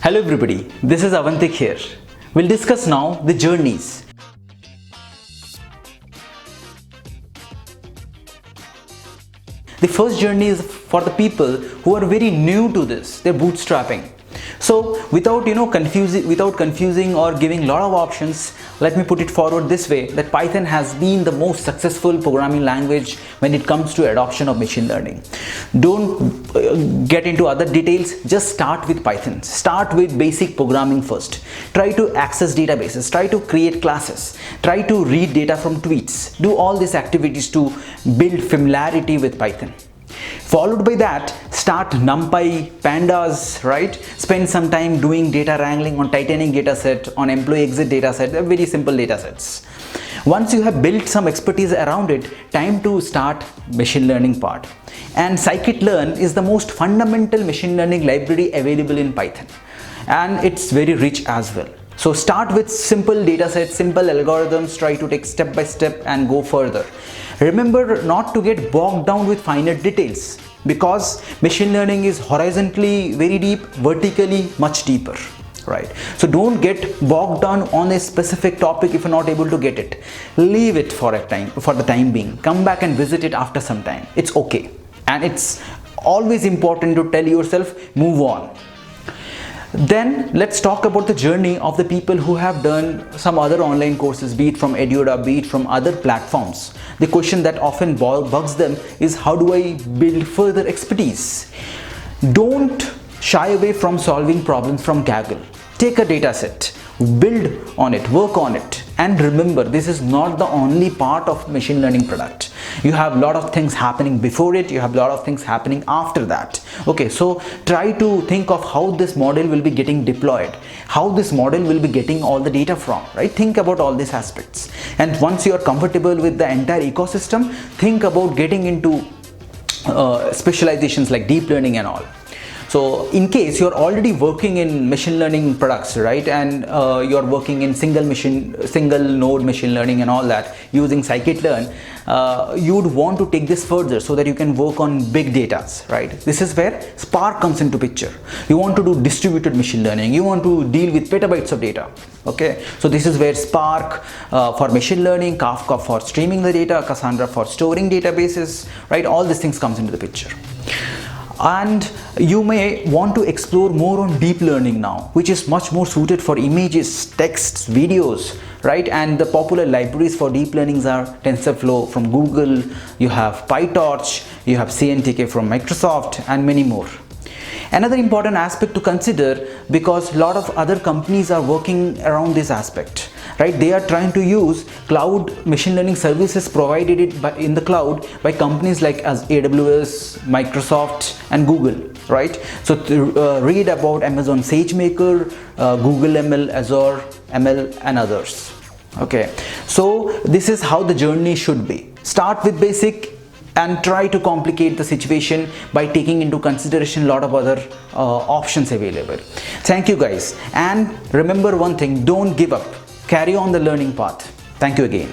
Hello everybody, this is Avantik here. We'll discuss now the journeys. The first journey is for the people who are very new to this, they're bootstrapping. So without confusing or giving a lot of options, let me put it forward this way, that Python has been the most successful programming language when it comes to adoption of machine learning. Don't get into other details, just start with Python. Start with basic programming first. Try to access databases, try to create classes, try to read data from tweets. Do all these activities to build familiarity with Python. Followed by that, start NumPy, Pandas, right? Spend some time doing data wrangling on Titanic dataset, on employee exit dataset. They're very simple datasets. Once you have built some expertise around it, time to start machine learning part. And scikit-learn is the most fundamental machine learning library available in Python. And it's very rich as well. So start with simple datasets, simple algorithms, try to take step by step and go further. Remember not to get bogged down with finer details, because machine learning is horizontally very deep, vertically much deeper, right? So don't get bogged down on a specific topic if you're not able to get it. Leave it for the time being. Come back and visit it after some time. It's okay. And it's always important to tell yourself, move on. Then let's talk about the journey of the people who have done some other online courses, be it from EdYoda, be it from other platforms. The question that often bugs them is, how do I build further expertise? Don't shy away from solving problems from Kaggle. Take a data set, build on it, work on it. And remember, this is not the only part of machine learning product. You have a lot of things happening before it, you have a lot of things happening after that. Okay, so try to think of how this model will be getting deployed, how this model will be getting all the data from, right? Think about all these aspects. And once you are comfortable with the entire ecosystem, think about getting into specializations like deep learning and all. So in case you're already working in machine learning products, right, and you're working in single node machine learning and all that using scikit-learn, you would want to take this further so that you can work on big data, right? This is where Spark comes into picture. You want to do distributed machine learning, you want to deal with petabytes of data. Okay, so this is where Spark for machine learning, Kafka for streaming the data, Cassandra for storing databases, right? All these things comes into the picture. And you may want to explore more on deep learning now, which is much more suited for images, texts, videos, right? And the popular libraries for deep learnings are TensorFlow from Google, you have PyTorch, you have CNTK from Microsoft, and many more. Another important aspect to consider, because a lot of other companies are working around this aspect, right? They are trying to use cloud machine learning services provided in the cloud by companies like as AWS, Microsoft, and Google, right? So read about Amazon SageMaker, Google ML, Azure ML, and others. Okay, so this is how the journey should be. Start with basic and try to complicate the situation by taking into consideration a lot of other options available. Thank you guys, and remember one thing, don't give up. Carry on the learning path. Thank you again.